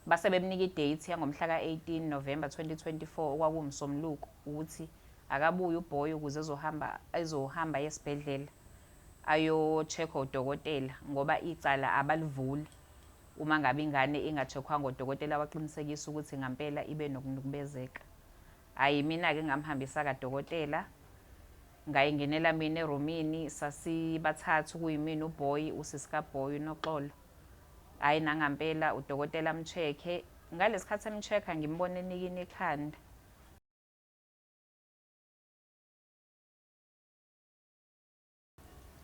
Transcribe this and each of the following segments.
base bemnika i-date yangomhla ka-18 November 2024 okwakuwumsombuluko ukuthi akabuye uBoy ukuze ezohamba esibhedlela ayo-check-wa udokotela ngoba icala abalivuli uma ngabe ingane inga-check-wanga udokotela waqinisekisa ukuthi ngampela ibe nokunukubezeka. Hhayi, mina-ke ngamhambisa kadokotela, ngayingenela mina eromini, sasibathathu kuyimina uBoy, usisi kaBoy, uNoxolo. Hhayi, nangampela udokotela am-check-e. Ngalesi khathi em-check-a ngimbone enikini ekhanda.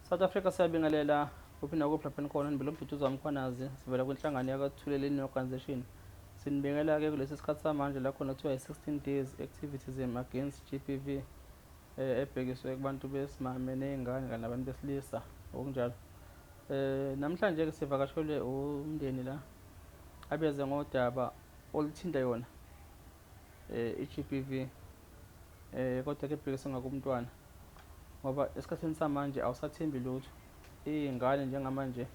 South Africa siyabingelela kuphi nakuphi lapha nikhona nibele uMduduzi Mkhwanazi sivela kwinhlangano yakwaThuleleni Organization. Sinibingelela-ke kulesi sikhathi samanje la khona kuthiwa i-16 days activism against GBV ebhekiswe kubantu besimame ney'ngane kanye nabantu besilisa okunjalo. Namhlanje-ke sivakashelwe umndeni la abeze ngodaba oluthinta yona i-GBV kodwa-ke ebhekiswe ngakumntwana ngoba esikhathini samanje awusathembi lutho. Iy'ngane njengamanje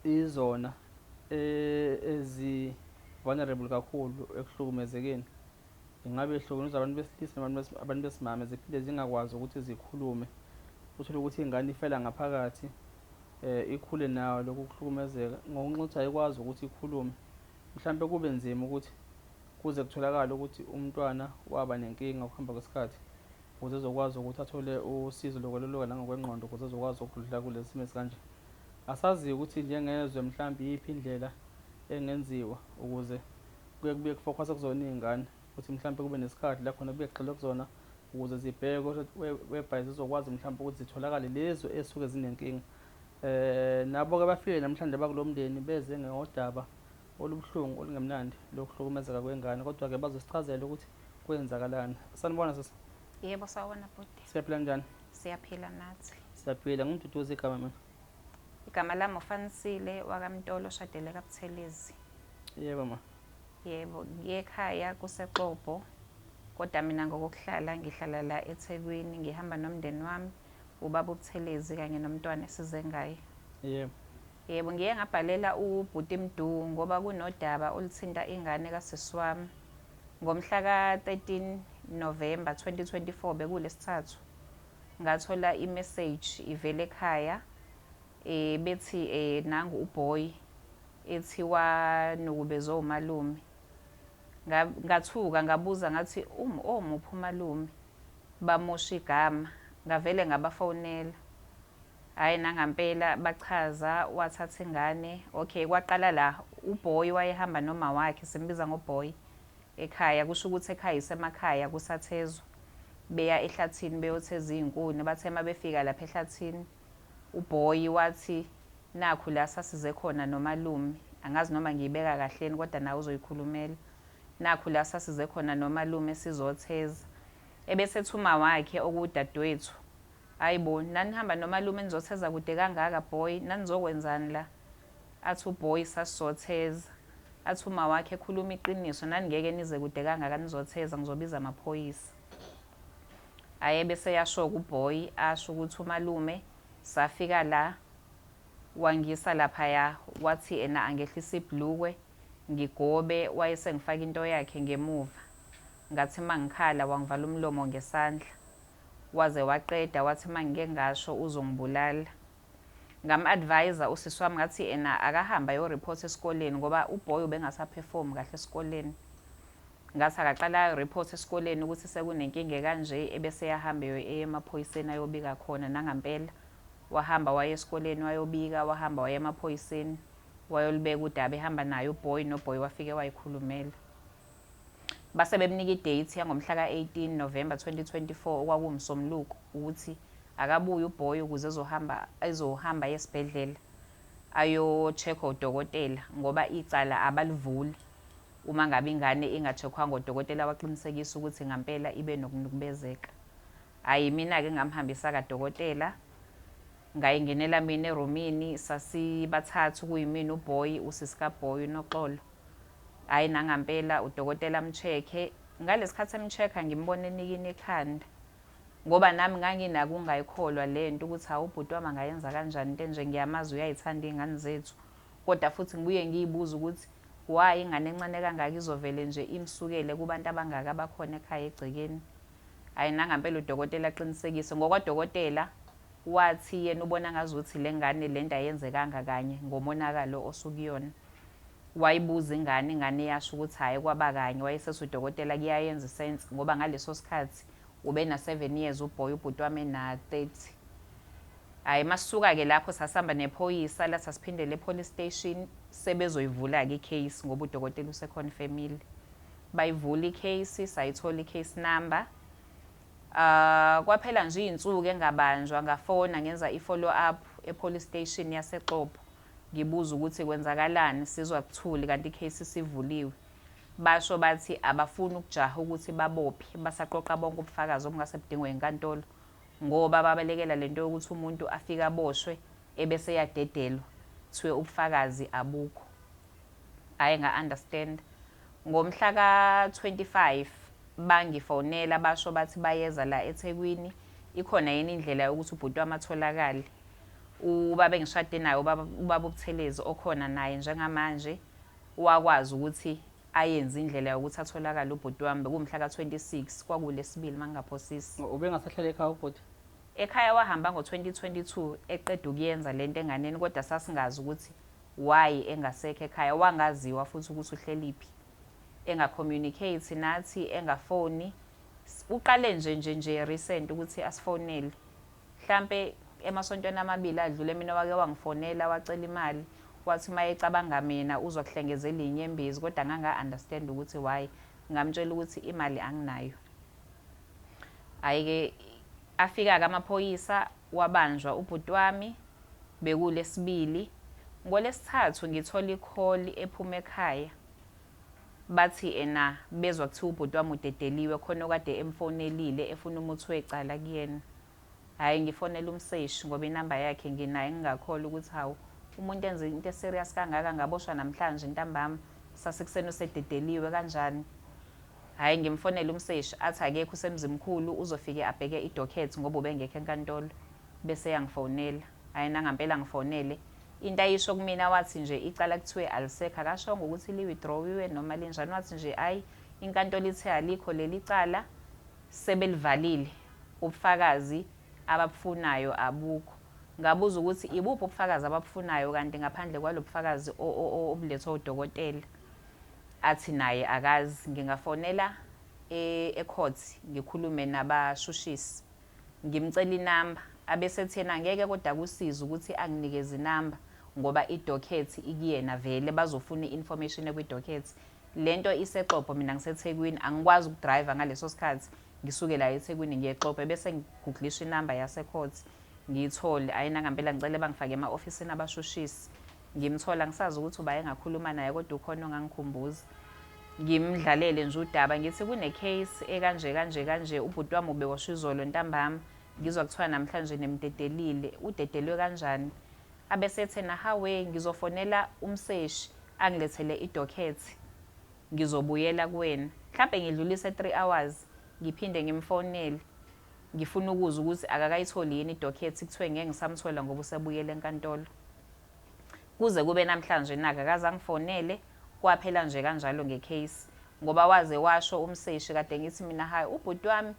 izona ezi-vulnerable kakhulu ekuhlukumezekeni. Ingabe ihlukumeza abantu besilisa abantu besimame ziphinde zingakwazi ukuthi zikhulume. Uthole ukuthi ingane ifela ngaphakathi ikhule nayo lokhu kuhlukumezeka ngokunxa ayikwazi ukuthi ikhulume. Mhlawumbe kube nzima ukuthi kuze kutholakale ukuthi umntwana waba nenkinga ukuhamba kwesikhathi ukuze ezokwazi ukuthi athole usizo lokweluleka nangokwengqondo ukuze ezokwazi ukudlula kulesi simo esikanje. Asazi ukuthi njengezwe mhlawumbe iyiphi indlela engenziwa ukuze kuye kufokhaswe kuzona iy'ngane ukuthi mhlawumbe kube nesikhathi la khona kuye kugxilwe kuzona ukuze zibhekwe whereby zizokwazi mhlawumbe ukuthi zitholakale lezo esuke zinenkinga. Nabo-ke bafike namhlanje bakulo mndeni beze ngodaba olubuhlungu olungemnandi lokuhlukumezeka kwengane kodwa-ke bazosichazela ukuthi kwenzakalani. Sanibona sisi. Yebo, sawona bhuti. Siyaphila njani? Siyaphila nathi. Siyaphila. NguMduduzi igama mina. Igama lami uFanisile wakaMtolo oshadele kaButhelezi. Yebo ma. Yebo, ngiye ekhaya kuseXhobo kodwa mina ngokuhlala ngihlala la eThekwini, ngihamba nomndeni wami, ubaba uButhelezi kanye nomntwana esize ngaye. Yebo. Yebo, ngiye ngabhalela uBhuti Mdu ngoba kunodaba oluthinta ingane kasisi wami ngomhla ka-13 November 2024 bekulesithathu. Ngathola i-message ivele ekhaya bethi nangu uBoy ethiwa nukubezwe umalume. Ngathuka ngabuza ngathi omuphi umalume, bamosha igama, ngavele ngabafonela. Hhayi, nangampela bachaza, wathatha ingane. Okay, kwaqala la uBoy wayehamba noma wakhe, simbiza ngoBoy ekhaya, kusho ukuthi ekhaya isemakhaya kusathezwa. Beya ehlathini beyotheza iy'nkuni, bathe uma befika lapha ehlathini uBoy wathi nakhu la sasize khona nomalume, angazi noma ngiyibeka kahleni kodwa nawe uzoyikhulumela. Nakhu la sasize khona nomalume sizotheza. Ebese thuma wakhe okudadewethu, hayibo nanihamba nomalume nizotheza kude kangaka Boy, nanizokwenzani la? Athi uBoy sasizotheza. Athi uma wakhe ekhuluma iqiniso, naningeke nize kude kangaka nizotheza, ngizobiza amaphoyisa. Hhayi, bese yasho-ke uBoy asho ukuthi umalume safika la wangisa laphaya wathi angehlise ibhlukwe ngigobe, wayesengifaka into yakhe ngemuva. Ngathi mangikhala wangivala umlomo ngesandla. Waze waqeda wathi mangike ngasho uzongibulala. Ngam-advise usisi wami ngathi akahamba ayo-report esikoleni ngoba uBoy ubengasaphefome kahle esikoleni. Ngathi akaqala ayo-report esikoleni ukuthi sekunenkinga kanje ebese yahamba emaphoyiseni ayobika khona. Nangampela wahamba waya esikoleni wayobika, wahamba waya emaphoyiseni wayolibeka udaba ehamba naye uBoy, noBoy wafike wayikhulumela. Base bemnika i-date yangomhla ka-18 November 2024 okwakuwumsombuluko ukuthi akabuye uBoy ukuze ezohamba esibhedlela ayo-check-wa udokotela ngoba icala abalivuli uma ngabe ingane inga-check-wanga udokotela waqinisekisa ukuthi ngampela ibe nokunukubezeka. Hhayi, mina-ke ngamhambisa kadokotela, ngayingenela mina eromini, sasibathathu kuyimina uBoy, usisi kaBoy, uNoxolo. Hhayi, nangampela udokotela am-check-e. Ngalesi khathi em-check-a ngimbone enikini ekhanda ngoba nami nganginako ungayikholwa le nto ukuthi hawu ubhuti wami angayenza kanjani into enje, ngiyamazi uyayithanda iy'ngane zethu, kodwa futhi ngibuye ngiyibuza ukuthi why ingane encane kangaka izovele nje imsukele kubantu abangaka abakhona ekhaya egcekeni. Hhayi nangempela udokotela aqinisekise ngokwadokotela wathi yena ubona ngazuthi le ngane le nto ayenzekanga kanye ngomonakalo osukuyona. Wayibuza ingane yasho ukuthi hhayi kwaba kanye, wayesethi udokotela kuyayenza isense ngoba ngaleso sikhathi ube na-7 years ubhoy ubhuti wami ena-30. Hhayi masisuka-ke lapho sasihamba nephoyisa la sasiphindela e-police station sebezoyivula-ke i-case ngoba udokotela usekhonfemile. Bayivula i-case, sayithola i-case number. Kwaphela nje iy'nsuku engabanjwa ngafona ngenza i-follow up e-police station yaseXhobo. Ngibuza ukuthi kwenzakalani sizwa kuthuli kanti i-case isivuliwe. Basho bathi abafuni ukujaha ukuthi babophe basaqoqa bonke ubufakazi obungase budingwe inkantolo ngoba babalekela lento yokuthi umuntu afike aboshwe ebese yadedelwa kuthiwe ubufakazi abukho. Hhayi nga-understand. Ngomhla ka-25 bangifonela basho bathi bayeza la eThekwini ikhona yini indlela yokuthi ubhuti wami atholakale. Ubaba engishade naye ubaba uButhelezi okhona naye njengamanje wakwazi ukuthi ayenze indlela yokuthi atholakale ubhuti wami. Bekumhla ka-26 kwakuLesibili mangingaphosisi. Ubengasahlala ekhaya ubhuti? Ekhaya wahamba ngo-2022 eqeda ukuyenza lento enganeni kodwa sasingazi ukuthi why engasekho ekhaya. Wangaziwa futhi ukuthi uhlelephi, enga-communicate nathi, engafoni. Uqale nje recent ukuthi asifonele. Mhlampe emasontweni amabili adlule mina wake wangifonela wacela imali. Wathi uma ecabanga mina uzokuhlengezela inyembezi kodwa nganga-understand ukuthi why. Ngamtshela ukuthi imali anginayo. Hhayi-ke afika-ke amaphoyisa wabanjwa ubhuti wami bekuLesibili. NgoLesithathu ngithola i-call ephuma ekhaya. Bathi bezwa kuthiwa ubhuti wami udedeliwe khona okade emfonelile efuna umuthi wecala kuyena. Hhayi ngifonela umseshi ngoba inamba yakhe nginayo ngingakholwa ukuthi hawu umuntu enze into eserious kangaka ngaboshwa namhlanje ntambama sasekuseni usededeliwe kanjani. Hhayi ngimfonela umseshi athi akekho usemzimkhulu uzofike abheke idocket ngoba ubengekho enkantolo bese yangifonela. Hhayi nangempela ngifonele into ayisho kumina wathi nje icala kuthiwe alisekho akashongo ukuthi li-withdrawiwe noma linjani. Wathi nje hhayi inkantolo ithe alikho leli cala sebelivalile ubufakazi ababufunayo abukho. Ngabuza ukuthi ibuphi ubufakazi ababufunayo kanti ngaphandle kwalo bufakazi obulethwe udokotela. Athi naye akazi. Ngingafonela e-court ngikhulume nabashushisi ngimcela inamba abesethi yena ngeke kodwa kusiza ukuthi anginikeze inamba ngoba idocket ikuyena vele bazofuna i-information ekwi-docket. Lento iseXhobo mina ngiseThekwini angikwazi ukudrive ngaleso sikhathi ngisuke la eThekwini ngiyeXhobo bese ngiguglisha inamba yase-court ngiyithole. Hhayi nangempela ngicela bangifake ema-ofisini abashushisi. Ngimthola ngisazi ukuthi uba engakhuluma naye kodwa ukhona ongangikhumbuza. Ngimdlalele nje udaba ngithi kune-case kanje ubhuti wami ubewashwa izolo ntambama ngizwa kuthiwa namhlanje nimdedelile. Udedelwe kanjani? Abesethi hawe ngizofonela umseshi angilethele idocket ngizobuyela kuwena. Mhlampe ngidlulise 3 hours ngiphinde ngimfonele ngifuna ukuzwa ukuthi akakayitholi yini idocket kuthiwe ngeke ngisamthola ngoba usebuyele enkantolo. Kuze kube namhlanje naka akaze angifonele kwaphela nje kanjalo ngecase ngoba waze washo umseshi kade ngithi mina hayi ubhuti wami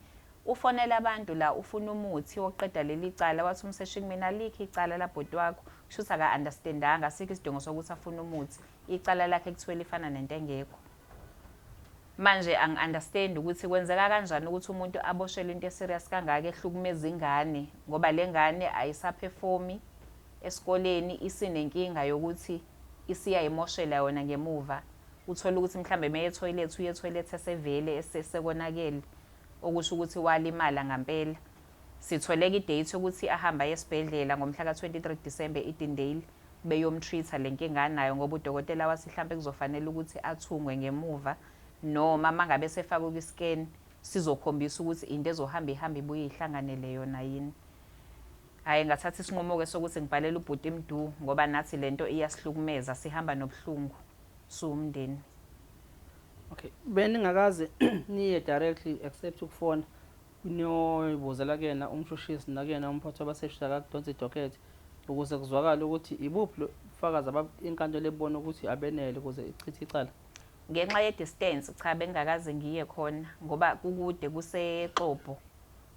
ufonela abantu la ufuna umuthi wokuqeda leli cala. Wathi umseshi kumina likho icala labhuti wakho kusho ukuthi aka-understandanga asikho isidingo sokuthi afune umuthi icala lakhe kuthiwe lifana nento engekho. Manje angi-understand ukuthi kwenzeka kanjani ukuthi umuntu aboshelwe into eserious kangaka ehlukumeza ingane ngoba le ngane ayisaphefomii esikoleni isinenkinga yokuthi isiyayimoshela yona ngemuva. Uthola ukuthi mhlambe uye etoilet esevele esekonakele okusho ukuthi walimala ngampela. Sitholeka idate yokuthi ahamba esibhedlela ngomhla ka-23 December eDindale beyomtreat-a le nkinga anayo ngoba udokotela wathi mhlambe kuzofanele ukuthi athungwe ngemuva noma mangabe sefakwe kwi-scan sizokhombisa ukuthi into ezohamba ibuye ihlanganele yona yini. Hhayi ngathatha isinqumo-ke sokuthi ngibhalele ubhuti Mdu ngoba nathi lento iyasihlukumeza sihamba nobuhlungu siwumndeni. Okay, beningakaze niye directly except ukufona niyoyibuzela kuyena umshushisi nakuyena umphathi wabaseshi akakudonsa idocket ukuze kuzwakale ukuthi ibuphi ubufakazi inkantolo ebona ukuthi abenele ukuze ichithe icala? Ngenxa ye-distance cha bengingakaze ngiye khona ngoba kukude kuseXobho.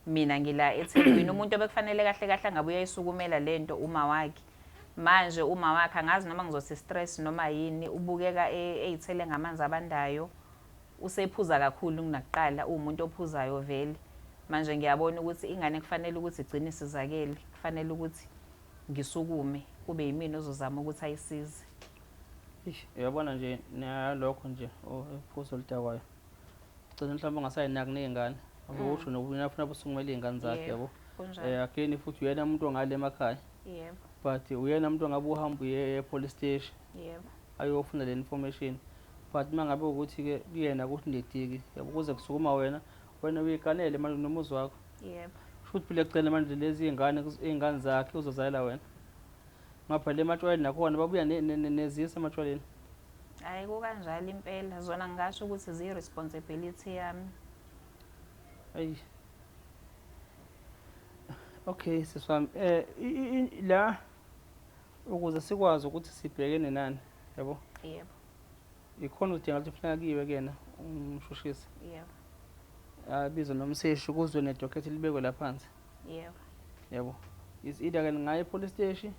Mina ngila eThekwini, umuntu obekufanele kahle kahle angabe uyayisukumela lento uma wakhe. Manje uma wakhe angazi noma ngizothi stress noma yini, ubukeka eyithele ngamanzi abandayo. Usephuza kakhulu kunakuqala, umuntu ophuzayo vele. Manje ngiyabona ukuthi ingane kufanele ukuthi igcine isizakele, kufanele ukuthi ngisukume kube yimina ozozama ukuthi ayisize. Uyabona nje nalokho nje uphuzo oludakwayo. Ugcina mhlawumbe ungasayinaki ney'ngane. Usho nokuthi afuna usukumela iy'ngane zakhe yabo. Again futhi uyena umuntu ongale emakhaya. Yebo. But uyena umuntu ongabe uhamba uye e-police station. Yebo. Ayofuna le information. But mangabe ukuthi-ke kuyena ukuthi ndediki yabo kuze kusukuma wena uyikanele manje nomuzi wakho. Yebo. Futhi phela ekucela manje lezi iy'ngane zakhe uzozalela wena. Ngapha le matshwaleni nakhona babuya nezisa ematshwaleni. Hayi kukanjalo impela, zona ngingasho ukuthi ziyi-responsibility yami. Ayi. Okay siswami, la ukuze sikwazi ukuthi sibhekene nani, yabo? Yebo. Ikhona udinga ukuthi kufuneka kiwe kuyena umshushisi. Yebo. Abizwe nomseshi kuzwe nedokethi libekwe la phansi. Yebo. Yabo. Is either ke ngaye police station,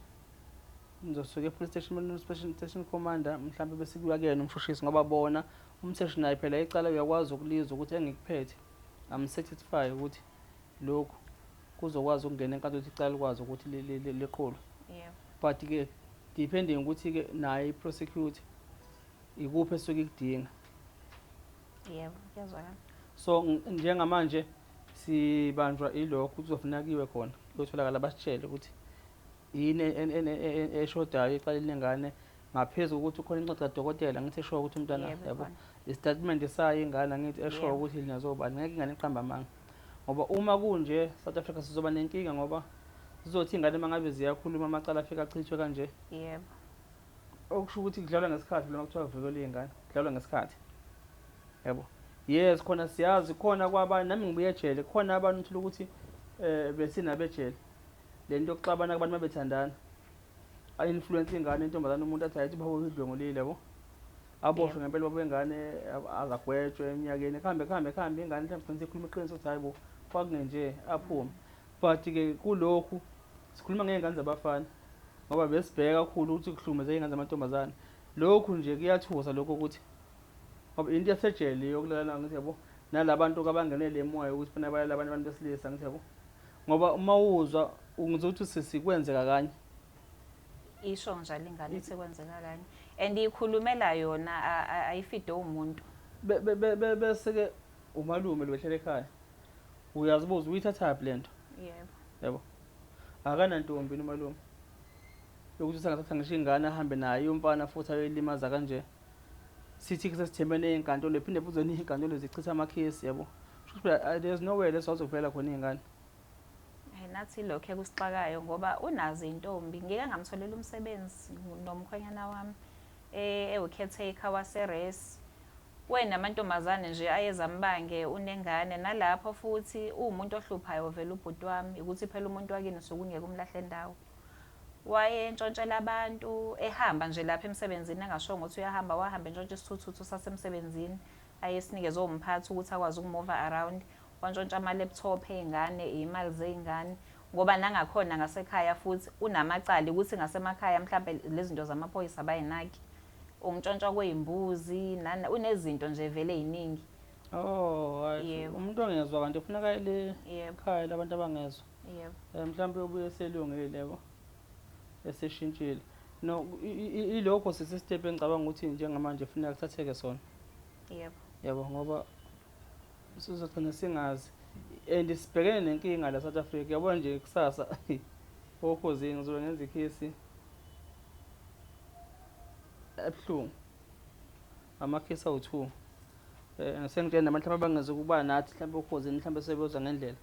nizosuka e-police station special station commander mhlawumbe bese kuya kuyena umshushisi ngoba bona umseshi naye phela icala uyakwazi ukulizwa ukuthi engikuphethe. I'm satisfied ukuthi lokhu kuzokwazi ukungena enkantolo ukuthi icala likwazi ukuthi liqhulwe. Yebo. But ke depending ukuthi ke naye i-prosecutor ikuphi esuke ikudinga. Yebo, kuyazwakala. So njengamanje sibanjwa ilokho kuzofuneka kiwe khona kuyotholakala basitshele ukuthi yini eshodayo icala lengane ngaphezulu ukuthi ukhona incwadi kadokotela ngithi esho ukuthi umntwana yabo istatement sayo ingane ngithi esho ukuthi linazobani ngeke ingane iqamba amanga ngoba uma kunje South Africa sizoba nenkinga ngoba sizothi ingane mangabe ziyakhuluma amacala afika achithwe kanje. Yebo. Okusho ukuthi kudlalwa ngesikhathi loma kuthiwa kuvikela ingane kudlalwa ngesikhathi yabo. Yes khona siyazi khona kwabanye nami ngibuye ejele khona abantu uthola ukuthi besinabe ejele lento yokuxabana kubantu mabethandana influence ingane intombazana umuntu athi ayithi babo idlongolile yabo aboshwe ngempela babo ingane azagwetshwe eminyakeni kambe ingane mhlawumbe sigcina ikhuluma iqiniso ukuthi hayibo kwakungenje aphume. But ke kulokhu sikhuluma ngezingane zabafana ngoba besibheka kakhulu ukuthi kuhlumeze izingane zamantombazana. Lokhu nje kuyathusa lokho ukuthi ngoba into yasejele yokulala ngithi yabo nalabantu abangenele emoya ukuthi funa bayala abantu besilisa ngithi yabo ngoba uma uzwa ungizothi sisikwenzeka kanye isho njalo ingane ithi kwenzeka kanye and ikhulumela yona ayifide umuntu bese ke umalume lobehlele ekhaya uyazibuza uyithatha phi lento. Yebo. Yabo akanantombi umalume yokuthi sangathatha ngisho ingane ahambe nayo umfana futhi ayoyilimaza kanje. Sithi sesithembene ezinkantolo ephinde futhi izinkantolo zichitha amakhesi yabo. There's no way lesizovela khona izingane. Nathi lokho ekusixakayo ngoba unazo intombi ngeke ngamtholela umsebenzi nomkhwenyana wami ewucaretaker waseRes. Wena amantombazane nje ayezambange unengane nalapho futhi umuntu ohluphayo vele ubhuti wami ukuthi phela umuntu wakini sokungeke umlahle endawo. Wayentshontshela abantu ehamba nje lapha emsebenzini engashongo ukuthi uyahamba wahamba entshontshe isithuthuthu sasemsebenzini ayesinikeze umphathi ukuthi akwazi ukumove around. Wantshontsha ama-laptop ey'ngane imali zey'ngane ngoba nangakhona ngasekhaya futhi unamacala ukuthi ngasemakhaya mhlawumbe lezi zinto zamaphoyisa bayinaki. Umntshontsha kwey'mbuzi unezinto nje vele ey'ningi. Oh hayi umuntu ongezwa kanti ufuneka le ekhaya labantu abangezwa. Yebo. Mhlawumbe ubuye eselungile yabo eseshintshile. No ilokho sisistep engicabanga ukuthi njengamanje kufuneka kuthatheke sona. Yebo. Yabo ngoba sizogcina singazi and sibhekene nenkinga la South Africa yabona nje kusasa okhosini ngizobe ngenza ikhesi ebuhlungu amakhesi awu2 sengitshela namhlanje abangeze kuba nathi mhlawumbe okhosini mhlawumbe sebezwa ngendlela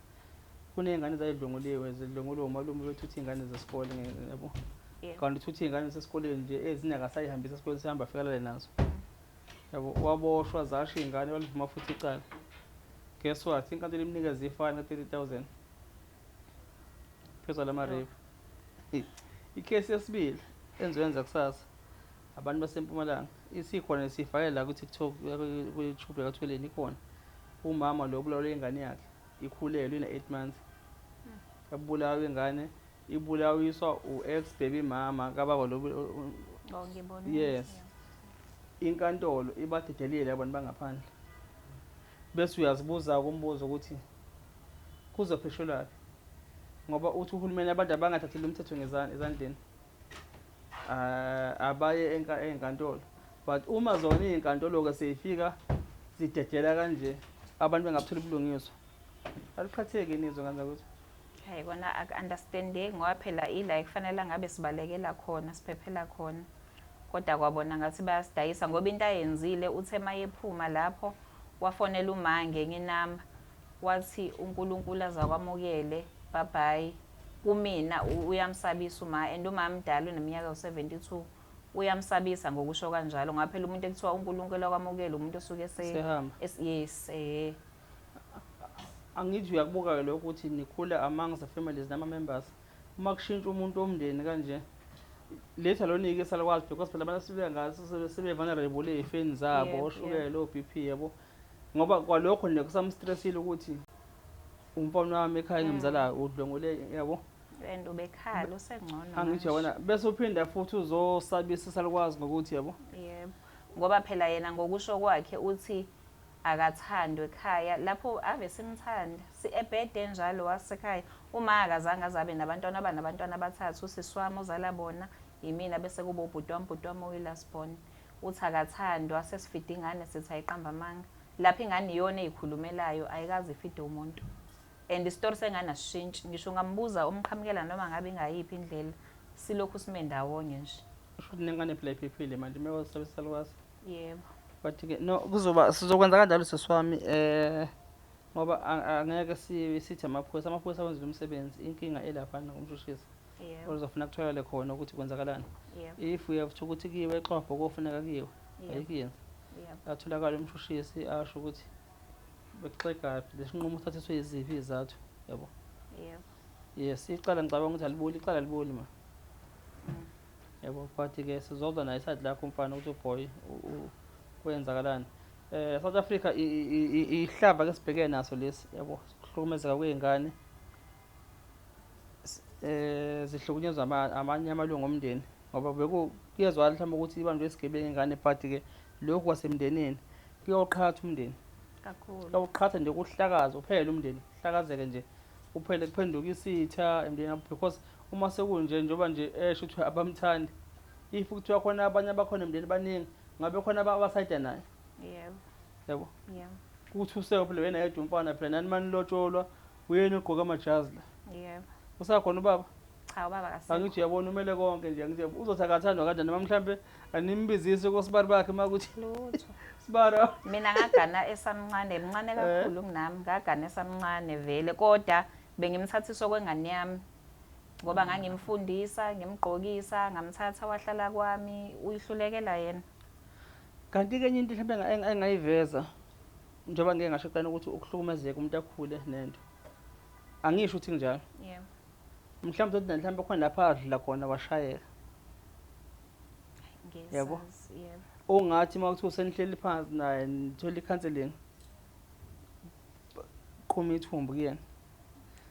kunezingane ezayidlonguliwe zidlonguliwe umalume wethu ingane zesikole yabo kanti uthuthi izingane sesikoleni nje ezinakasayihambisa esikoleni sihamba afikelele nazo yabo waboshwa zasho izingane walivuma futhi icala. Guess what inkantolo imnikeza ifine ka30,000 phezulu lama rape. Ikhesi yesibili enziwenza kusasa abantu baseMpumalanga. Isikhona sifake la ku-TikTok, ku-YouTube yakwaThweleni ikhona. Umama lo ubulawa ingane yakhe ikhulelwe ina 8 months. Kabulawa ingane ibulawiswa u-ex baby mama kababa lo. ngibona. Yes. Inkantolo ibadedelile abantu bangaphandle. Bese uyazibuza kumbuzo ukuthi kuzophishelwapi. Ngoba uthi uhulumeni abantu abangathathile umthetho ezandleni. Abaye enkantolo. But uma zona inkantolo ke seyifika zidedela kanje abantu bengabutholi ubulungiswa. Aliqhatheke inizwe kanza ukuthi. Hayi kona aku-understandeki ngoba phela ila kufanele ngabe sibalekela khona siphephela khona. Kodwa kwabona ngathi bayasidayisa ngoba into ayenzile uthe mayephuma lapho wafonela umange nginamba wathi uNkulunkulu azakwamukele bye bye. Kumina uyamsabisa uma and uma mdala uneminyaka u72 uyamsabisa ngokusho kanjalo ngoba phela umuntu ekuthiwa uNkulunkulu akwamukele umuntu osuke Sehamba. yes Angithi uyakubuka lokho ukuthi nikhula amongst the families nama members. Uma kushintsha umuntu omndeni kanje letha lonike salwazi because phela abantu sibe ngaso sebe vulnerable ezifeni zabo oshukela oBP yabo. Ngoba kwalokho nje kusamstressile ukuthi umfana wami ekhaya ngimzalayo udlwengule yabo. and ubekhala usengcono. Angithi yabona bese uphinda futhi uzosabisa salwazi ngokuthi yabo. Yebo. Ngoba phela yena ngokusho kwakhe uthi akathandwe ekhaya lapho ave simthanda ebhede njalo wasekhaya uma akazange azabe nabantwana abanabantwana abathathu usisi wami ozala bona yimina bese kuba ubhuti wami oyilasborn uthi akathandwa sesifida ingane sithi ayiqamba amanga lapho ingane iyona ezikhulumelayo ayikazi ifide umuntu and isitori sengane asishintshi ngisho ngambuza umqhamukela noma ngabe ingayiphi indlela silokhu sime ndawonye nje Futhi nengane phela iphephile manje mewasabisa salwazi. yebo. But ke no sizokwenza kanjalo sesiwami ngoba angeke sithi amaphoyisa wenza umsebenzi inkinga elapha ngomshushisi. Yebo. Uzofuna kutholakale khona ukuthi kwenzakalani. Yebo. If we have to ukuthi kiwe eqopho kofuneka kiwe ayikiyenza. Yebo. Atholakala umshushisi asho ukuthi bekuxega lesinqumo uthathiswe iziphi izathu yabo. Yebo. Yes icala ngicabanga ukuthi alibuli icala libuli ma. Yabo but ke sizoba nayo iside lakho umfana ukuthi uboy kwenzakalani. South Africa ihlaba ke sibheke naso lesi yabo kuhlukumezeka kweingane zihlukunyezwa amanye amalungu omndeni ngoba kuyezwala mhlawumbe ukuthi ibantu esigebengu ingane but ke lokhu kwasemndenini kuyoqhatha umndeni Kakhulu. kawuqhatha nje kuhlakaza uphele umndeni hlakazeke nje uphele kuphenduka isitha emndeni because uma sekunje njoba nje esho ukuthi abamthandi if kuthiwa khona abanye abakhona emndeni baningi ngabe khona abasayida naye. Yebo. Yabo. Yebo. Kuthi useke phela wena yedwa umfana phela nani mani lotsholwa uyena ugqoka amajazi la. Yebo. Usakhona ubaba? Cha ubaba kasekho. Angithi uyabona umele konke nje ngithi uzothi akathandwa kanjani noma mhlambe animbizise kosibari bakhe makuthi Lutho. sibara. Mina ngagana esamncane mncane kakhulu kunami ngagana esamncane vele kodwa bengimthathiswa kwengane yami ngoba ngangimfundisa ngimgqokisa ngamthatha wahlala kwami uyihlulekela yena. Kanti ke enye into mhlambe engayiveza njengoba ngeke ngasho kuqala ukuthi ukuhlukumezeka umuntu akhule nento. Angisho ukuthi njalo. Yebo. Mhlawumbe uthi mhlawumbe khona lapha adlula khona washayeka. Yebo. Yebo. Ongathi mawuthi usenihleli phansi naye nithola icounseling. Qhuma ithumbu kuyena.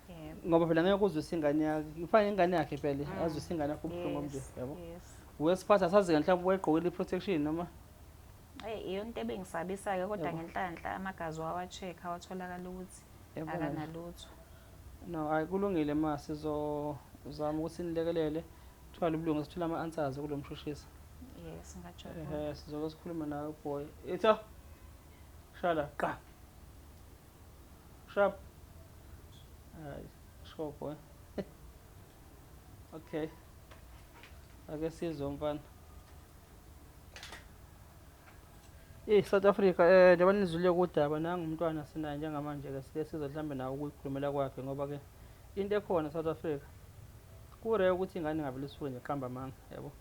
Yebo. Ngoba phela ngeke uzwe ingane yakhe ifanye ingane yakhe phela azwe ingane yakhe ubuhlungu omnje yabo. Yes. Wesiphatha sazi mhlawumbe wayegqokile iprotection noma Iyo into ebengisabisa ke kodwa ngenhlanhla amagazi wawa-check awatholakala ukuthi akanalutho. No ayikulungile ma sizozama ukuthi nilekelele thwala ubulungu sithola ama-answers kulo mshushisi. Yes ngajabula. Sizoke sikhuluma nawe boy. Itha. Shala qa. Sharp. Hayi, sure boy. Okay. Ake sizwe mfana. South Africa njengoba nizwile kudaba nanga umntwana sinaye njengamanje ke sike siza mhlambe nawe ukuyikhulumela kwakhe ngoba ke into ekhona South Africa kure ukuthi ingane ingabelisuke nje qamba manga yabo.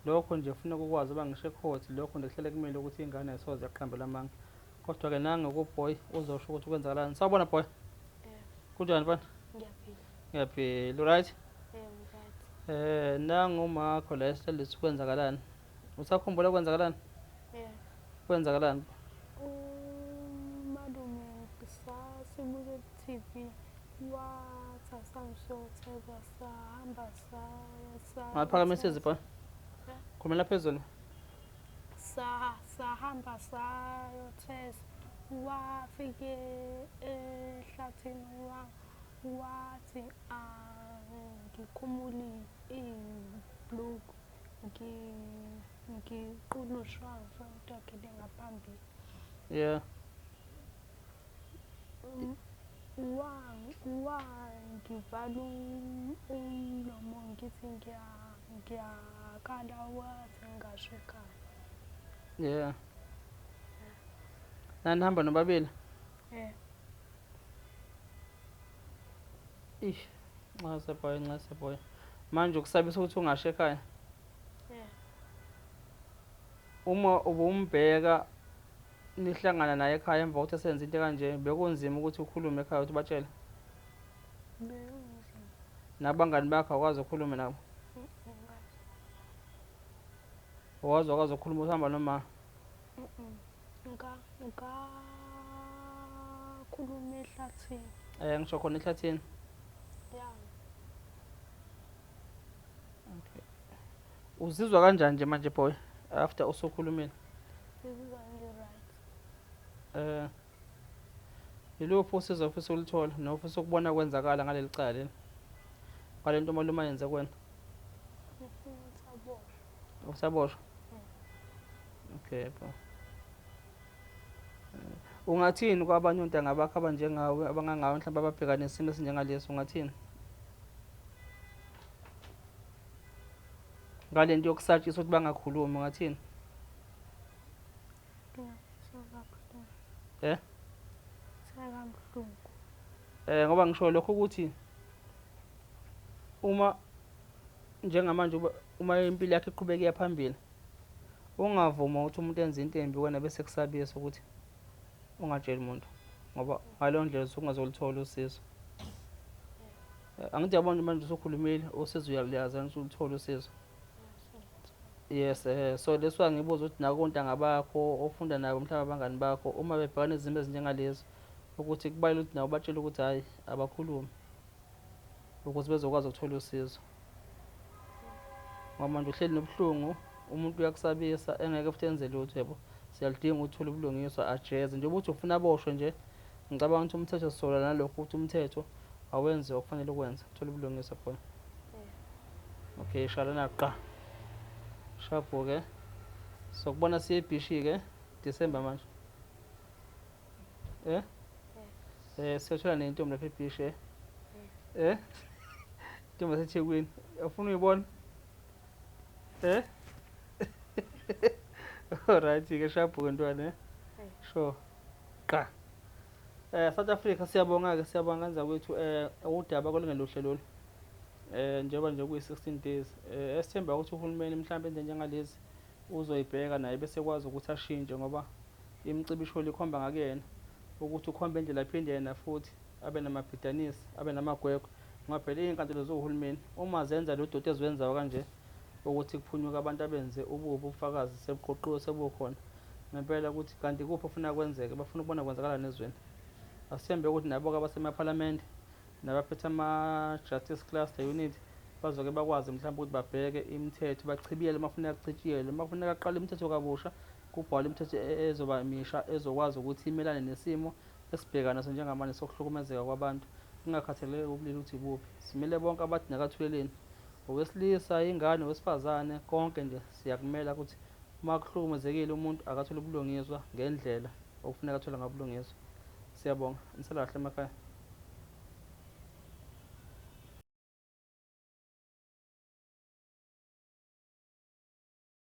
Lokho nje ufuna ukwazi bangisho ecourt lokho nje kuhlele kumele ukuthi ingane ayisoze yaqhambela amanga. Kodwa ke nanga ku boy uzosho ukuthi kwenzakalani. Sawubona boy. Kunjani mfana? Ngiyaphila. Ngiyaphila, right? Right. Nangumakho la esihleli kwenzakalani? Usakhumbula kwenzakalani? Yeah. Kwenzakalani? Umalume sasibuke ku-TV wasasamshothelwa sahamba Ngaphakamisa izipho. Khulumela phezulu. sahamba sayothesa wafike ehlathini wathi ngikhumule ibhuluku ngiqulushwa ngidogele ngaphambili. Yeah. Wangivala umlomo ngithi ngiyakala wathi ngingasho ekhaya. Yeah. Nanihamba nobabili? Ish. Nxase boy. Manje ukusabisa ukuthi ungasho ekhaya? Uma ubumbheka nihlangana naye ekhaya emva kokuthi senze into kanje bekunzima ukuthi ukhulume ekhaya uthi batshele? Bekunzima. Nabangani bakho akwazi ukukhuluma nabo? Akwazi ukukhuluma usihamba noma? Ngakhuluma ehlathini. Ngisho khona ehlathini. Yeah. Okay. Uzizwa kanjani nje manje boy after usukhulumile? Ngizizwa ngi-right. Yiluphi usizo ofisa ulithola nofisa ukubona kwenzakala ngaleli cala leli? Ngale nto umalume ayenze kuwena? Ngifuna ukusaboshwa. Usaboshwa? Okay bro. Ungathini kwabanye ontanga bakho abanjengawe abangangawe mhlawumbe ababhekana nesimo esinjengalesi ungathini? Ngale nto yokusatshisa ukuthi bangakhulumi ungathini? Sekabuhlungu. Ngoba ngisho lokho ukuthi uma njengamanje uma impilo yakhe iqhubeka iya phambili ungavuma ukuthi umuntu enze into embi wena bese kusabisa ukuthi ungatsheli umuntu ngoba ngaleyo ndlela usungazolithola usizo. Angithi yabona manje usukhulumile usizo uyaliyazi ukuthi ulithola usizo. Yes, so leswa ngibuza ukuthi nakontanga bakho ofunda nabo mhlawumbe abangani bakho uma bebhekana nezimo ezinjengalezi ukuthi kubalula ukuthi nabo batshele ukuthi hayi abakhulumi ukuze bezokwazi ukuthola usizo. Ngoba manje uhleli nobuhlungu umuntu uyakusabisa engeke futhi enze lutho yebo. Siyalidinga ukuthola ubulungiswa ajeze nje ukuthi ufuna aboshwe nje. Ngicabanga ukuthi umthetho sisola nalokho ukuthi umthetho awenze okufanele ukwenza uthola ubulungiswa khona. Okay, shalana qa. Shapho ke. Sokubona siye eBhishi ke December manje. Siyothola nentombi lapha eBhishi. Intombi yaseThekwini. Ufuna uyibona? Alright ke shapho ke ntwana. Sure. Qa. South Africa siyabonga ke siyabonga kanza kwethu udaba kolungeluhle lolu. Njengoba nje kuyi-16 days esithemba ukuthi uhulumeni mhlawumbe into njengalezi uzoyibheka naye bese kwazi ukuthi ashintshe ngoba imicibisho likhomba ngakuyena ukuthi ukhomba indlela aphinde yena futhi abe namabhidanisi abe namagwegwe ngoba phela izinkantolo zohulumeni uma zenza lo doti eziwenzayo kanje ukuthi kuphunyuka abantu abenze ububi ubufakazi sebuqoqiwe sebukhona ngempela ukuthi kanti kuphi ufuna kwenzeke bafuna ukubona kwenzakala nezweni. Asithembe ukuthi nabo abasemaphalamende nabaphethe ama-justice cluster unit bazoke bakwazi mhlawumbe ukuthi babheke imithetho bachibiyele mafuneka kuchitshiyelwe mafuneka aqale imithetho kabusha kubhalwe imithetho ezoba misha ezokwazi ukuthi imelane nesimo esibhekana naso njengamanje sokuhlukumezeka kwabantu kungakhathalekile ubulili ukuthi ibuphi. Simele bonke abathi nakathuleleni owesilisa ingane owesifazane konke nje siyakumela ukuthi uma kuhlukumezekile umuntu akathole ubulungiswa ngendlela okufuneka athola ngabulungiswa. Siyabonga nisela kahle emakhaya.